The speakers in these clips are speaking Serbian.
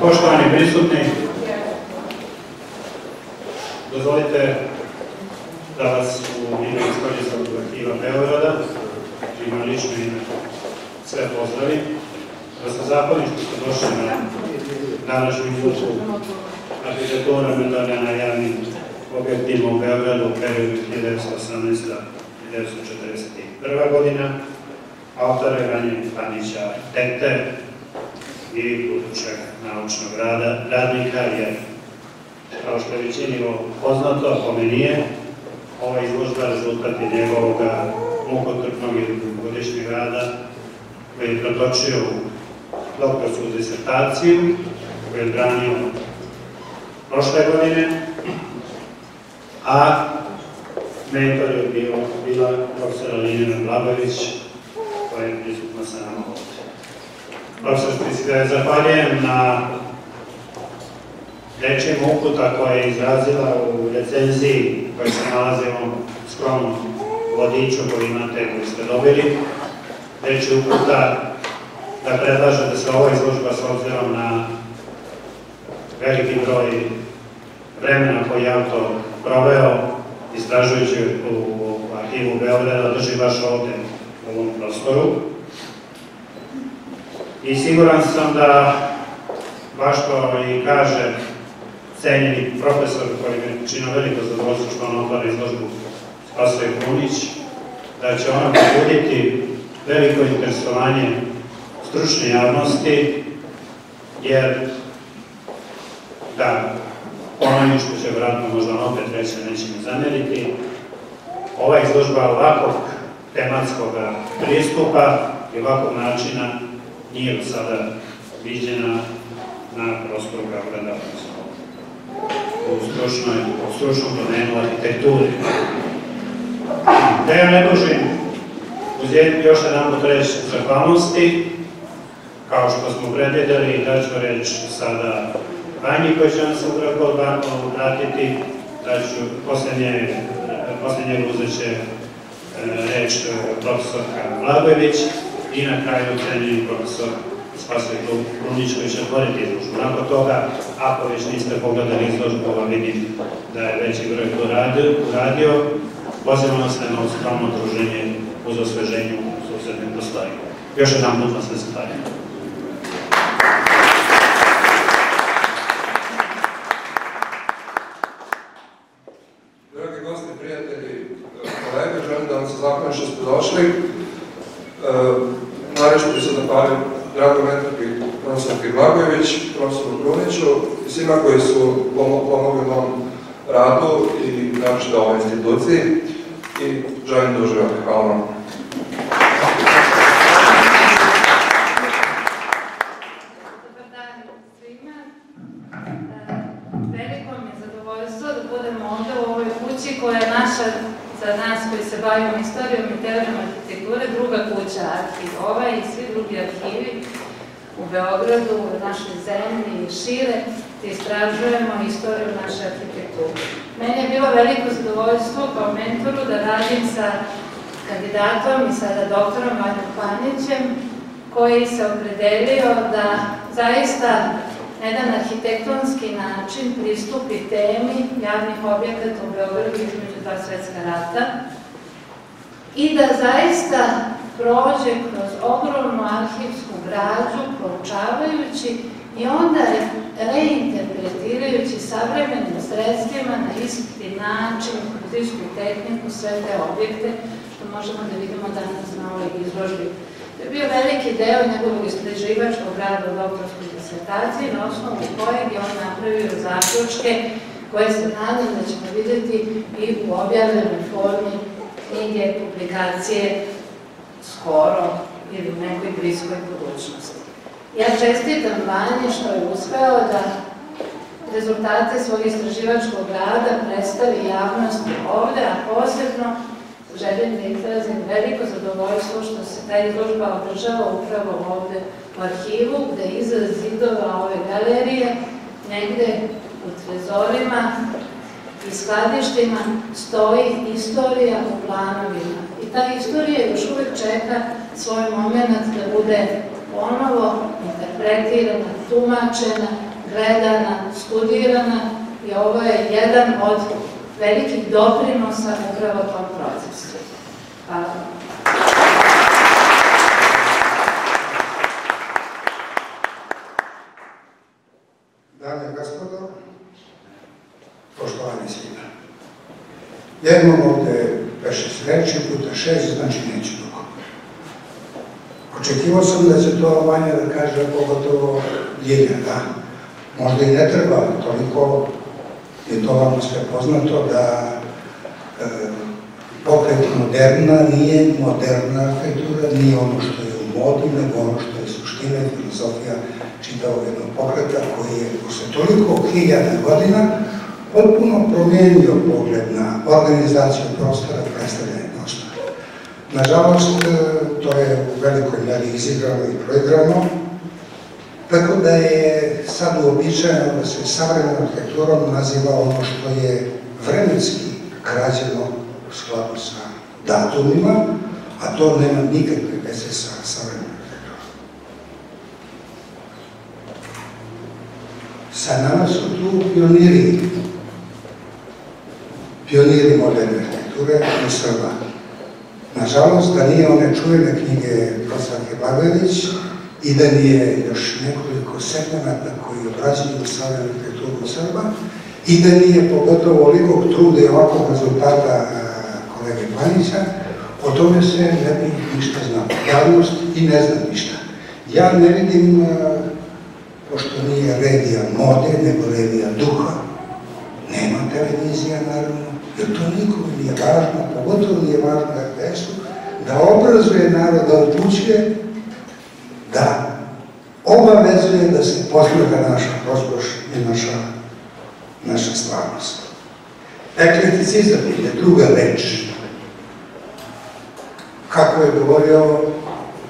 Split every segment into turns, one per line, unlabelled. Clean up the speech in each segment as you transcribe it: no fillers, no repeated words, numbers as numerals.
Poštovani prisutni, dozvolite da vas u ime Istorijskog arhiva Beograda, ima lično ime, sve pozdravim, da se zahvalim što ste došli na današnju izložbu arhitektura medaljna na javnim objektima u Beogradu u periodu 1918-1941. godina, autore Vanje Panića, arhitekte i budućeg naučnog radnika, jer kao što je većini poznato, ako mi nije, ova izložba rezultat je njegovog mukotrpnog i dugogodišnjeg rada koji je pretočio u doktorsku disertaciju koju je branio prošle godine, a mentor je bila profesora Ljiljana Blagojević, koja je prisutna sa nama ovdje. Profesorski se zahvaljujem na rečima uputa koje je izrazila u recenziji koja se nalazi u ovom skromnom vodiču koji imate, koji ste dobili. Reči uputa da predlaže da se ova izložba s obzirom na veliki broj vremena koji je autor proveo istražujući u arhivu Beograda drži baš ovde u ovom prostoru. I siguran sam da, baš kao i kaže cenjeni profesor koji mi čini veliko zadovoljstvo što on otvara izložbu Spasoje Krunić, da će ona pobuditi veliko interesovanje stručne javnosti, jer da ponovim što će vratno možda opet reći, neće mi zameriti, ova izložba ovakvog tematskog pristupa i ovakvog načina nije do sada viđena na prostoru Beograda u stručnom domenu arhitekture. Da ja ne dužim, uzeti još jedan put reći zahvalnosti, kao što smo predvideli, da ću reći sada Vanji koji će nam se ukratko vratiti, da ću posljednjeg uzet će reč profesorka Blagojević i na kraju cenjeni profesor Spasoje Krunić koji će otvoriti izložbu. Nakon toga, ako već niste pogledali izložbu, vidim da je veći broj to uradio, pozivamo se na skromno druženje uz osveženju u susednim prostorima. Još jedan put vas se zahvaljujem.
Dragi gosti, prijatelji, kolege, želim da vam se zahvalim što ste došli. Naravno bih se zahvalio dragoj mentorki profesorki Blagojević, profesoru Kruniću i svima koji su pomogli mom radu i naročito ovoj instituciji i želim da uživate. Hvala vam.
Dobar dan svima. Veliko mi je zadovoljstvo da budemo ovde u ovoj kući koja je naša, za nas koji se bavimo istorijom i teorijom arhitekture, druga kuća arhivova i svi drugi arhivi u Beogradu, u našoj zemlji i šire, da istražujemo istoriju naše arhitekture. Meni je bilo veliko zadovoljstvo kao mentoru da radim sa kandidatom i sada doktorom Vanjom Panićem, koji se opredelio da zaista na jedan arhitektonski način pristupi temi javnih objekata u Beogradu između dva svetska rata i da zaista prođe kroz ogromnu arhivsku građu, proučavajući i onda reinterpretirajući savremenim sredstvima na isti način, kroz istu tehniku, sve te objekte, što možemo da vidimo danas na ovoj izložbi. To je bio veliki deo njegovog istraživačkog rada u doktorskoj disertaciji, na osnovu kojeg je on napravio zaključke koje se nadam da ćemo vidjeti i u objavljenoj formi knjige, publikacije skoro ili u nekoj bliskoj budućnosti. Ja čestitam Vanji što je uspeo da rezultate svog istraživačkog rada predstavi javnosti ovde, a posebno želim da izrazim veliko zadovoljstvo što se ta izložba održava upravo ovde u arhivu, gde iza zidova ove galerije, negde u trezorima i skladištima stoji istorija u planovima. I ta istorija još uvek čeka svoj moment da bude ponovo interpretirana, tumačena predana, studirana i ovo je jedan od velikih doprinosa upravo tom procesu. Hvala.
Dame i gospodo, poštovani svima. Ja imam ovde veše sreće, puta 6, znači neću dugo. Očekivao sam da će to Vanja da kaže, pogotovo Ljiljana. Možda i ne treba, toliko je to vam sve poznato da pokret moderna nije moderna arhitektura, nije ono što je u modi, nego ono što je suština i filozofija čitavog jednog pokreta koji je posle toliko hiljada godina potpuno promenio pogled na organizaciju prostora, predstavljanje prostora. Nažalost, to je u velikoj meri izigrano i proigrano, tako da je sad uobičajeno da se savremenom arhitekturom naziva ono što je vremenski građeno u skladu sa datumima, a to nema nikakve veze sa savremenom arhitekturom. Sa nama su tu pioniri moderne arhitekture i Srba. Nažalost, da nije one čuvene knjige profesorke Blagojević i da nije još nekoliko segmenata koji obrađuju savremenu arhitekturu Srba i da nije pogotovo ovolikog truda i ovakvog rezultata kolege Panića, o tome se ne bi ništa znao. Javnost i ne zna ništa. Ja ne vidim, pošto nije revija mode, nego revija duha, nema televizija, naravno, jer to nikome nije važno, pogotovo nije važno RTS-u, da obrazuje narod, da odlučuje, da obavezuje da se posmeta naša prošlost i naša stvarnost. Eklekticizam je druga reč. Kako je govorio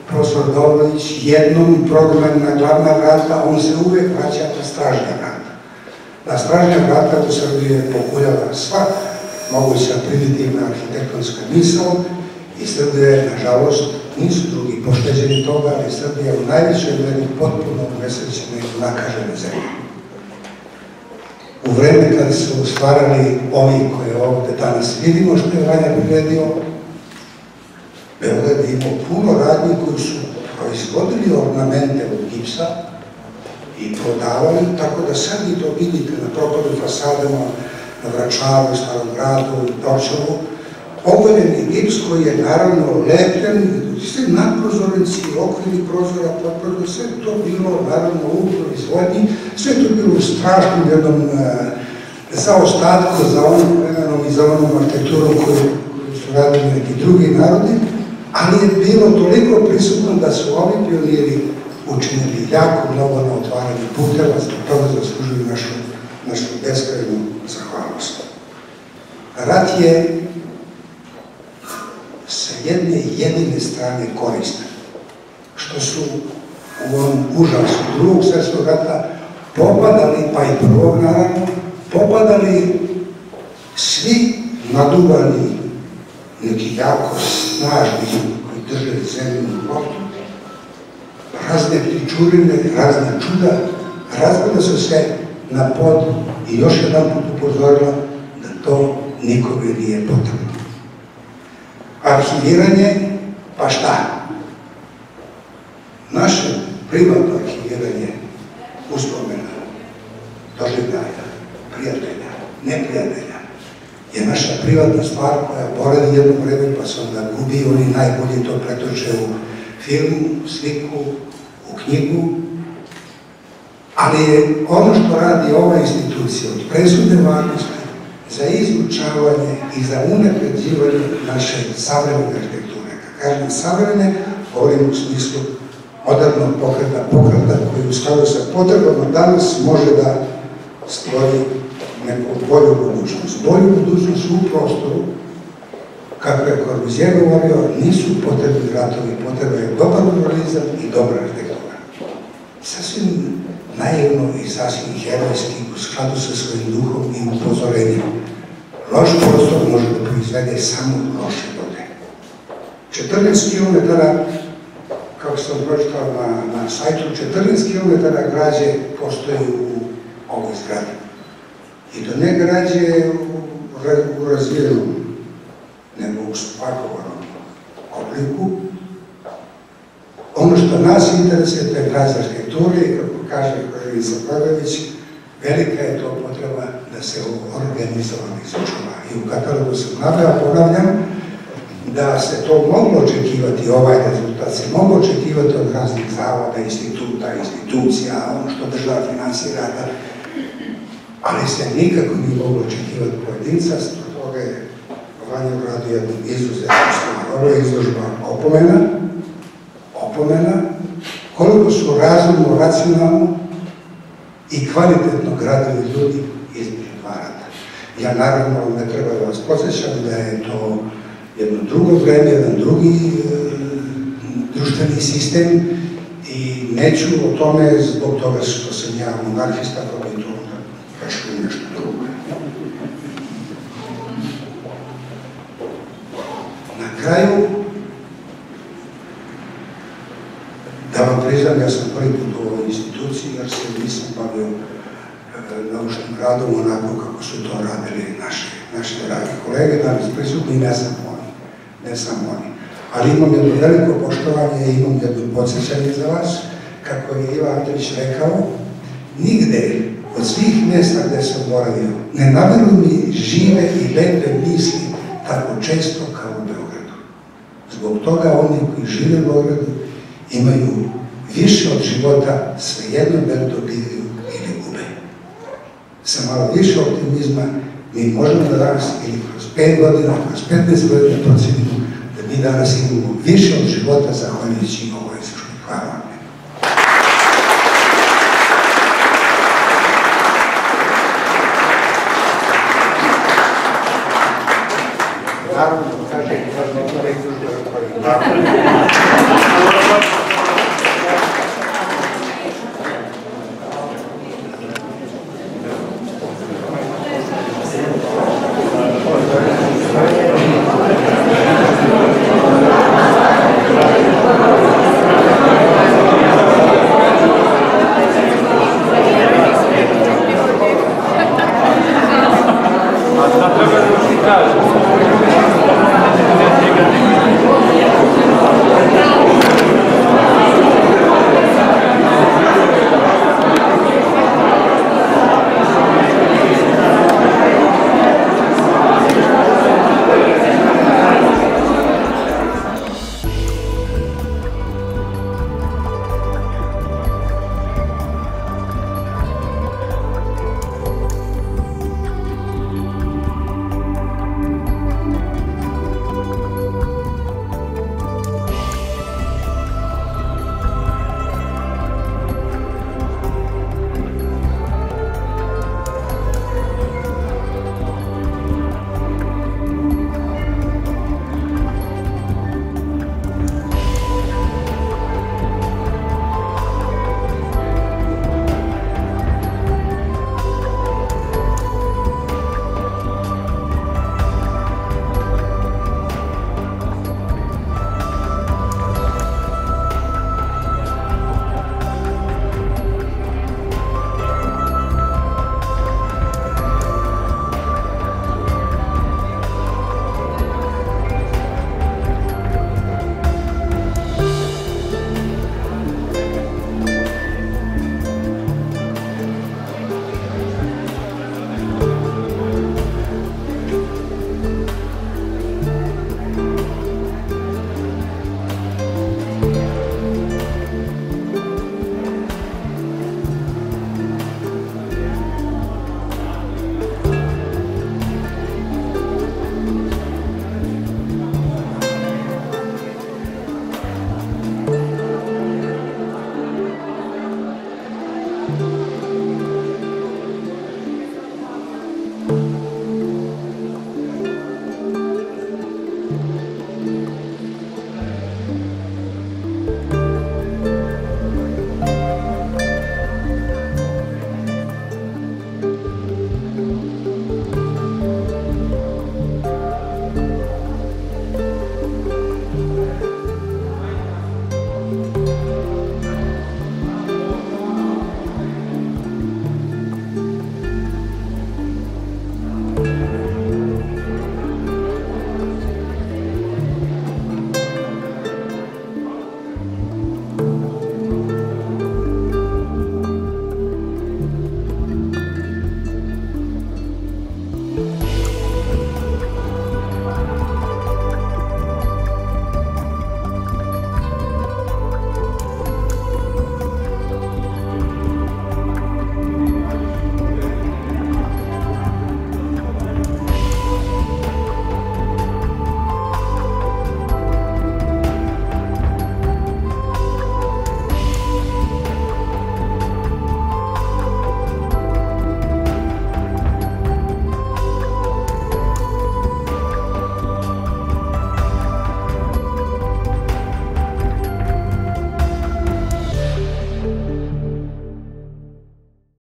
profesor Dobrović, jednom progledom na glavna vrata, on se uvek vraća na stražnja vrata. Na stražnja vrata u Srbiji je pokuljala sva moguća primitivna arhitektonska misao i Srbije, nažalost, nisu drugi pošteđeni toga, ali Srbija u najvećoj meri potpuno nesrećena i nakažena zemlja. U vreme kada su stvarali ovi koje ovde danas vidimo što je Vanja priredio, Beograd je imao puno radnji koji su proizvodili ornamente od gipsa i prodavali, tako da sad vi to vidite na propadnim fasadama, na Vračaru, Starom gradu, Dorčevu. Ogoljeni gips koji je naravno lepljen, sve nadprozornici, okviri prozora, potprozora, sve to bilo naravno u proizvodnji, sve to bilo u strašnom jednom zaostatku za onom vremenom i za onom arhitekturom koju su radili neki drugi narodi, ali je bilo toliko prisutno da su ovi pioniri učinili jako mnogo na otvaranju puteva, zbog toga zaslužuju našu beskrajnu zahvalnost. Rat je sa jedne jedine strane koristan, što su u ovom užasu Drugog svjetskog rata popadali, pa i prvog naravno, popadali svi naduvani, neki jako snažni koji drže zemlju u portu, razne pričurine, razne čuda, razbile su se na pod i još jedan put upozorila da to nikome nije potrebno. Arhiviranje, pa šta? Naše privatno arhiviranje uspomena, doživljaja, prijatelja, neprijatelja je naša privatna stvar koja poradi jedno vreme pa se onda gubi, oni najbolje to pretoče u film, sliku, u knjigu, ali je ono što radi ova institucija od presudne važnosti za izučavanje i za unapređivanje naše savremene arhitekture. Kad kažem savremene, govorim u smislu modernog pokreta koji u skladu sa potrebama danas može da stvori neku bolju budućnost. Bolju budućnost u prostoru, kako je Corbusier govorio, nisu potrebni ratovi, potreba je dobar urbanizam i dobra arhitektura. Sasvim naivno i sasvim herojski u skladu sa svojim duhom i upozorenjem. Loš prostor može da proizvede samo loše ljude. 14 km, kao kako sam pročitao na sajtu, 14 km građe postoji u ovoj zgradi. I to ne građe u razvijenom, nego u spakovanom obliku. Ono što nas interesuje, to je grad arhitekture i kako kaže kolegica Blagojević, velika je to potreba da se organizovano izučava. I u katalogu sam ponavljam, da se to moglo očekivati, ovaj rezultat se moglo očekivati od raznih zavoda, instituta, institucija, ono što država finansira, ali se nikako nije moglo očekivati pojedinca, zbog toga je Vanja uradio jednu izuzetnu stvar. Ovo je izložba opomena, koliko su razumno, racionalno i kvalitetno gradili ljudi između dva rata. Ja naravno ne treba da vas podsjećam da je to jedno drugo vreme, jedan drugi društveni sistem i neću o tome zbog toga što sam ja monarhista, pa bi to onda kašli nešto drugo. Na kraju, da vam priznam, ja sam prvi put u ovoj instituciji jer se nisam bavio naučnim radom onako kako su to radili naši dragi kolege, danas prisutni, ne samo oni. Ali imam jedno veliko poštovanje i imam jedno podsjećanje za vas, kako je Iva Andrić rekao, nigde od svih mjesta gde sam boravio ne naveru mi žive i lepe misli tako često kao u Beogradu. Zbog toga oni koji žive u Beogradu imaju više od života, svejedno da li dobijaju ili gube. Sa malo više optimizma mi možemo da danas ili kroz 5 godina, kroz 15 godina procenimo da mi danas imamo više od života zahvaljujući ovoj izložbi. Hvala vam. Naravno.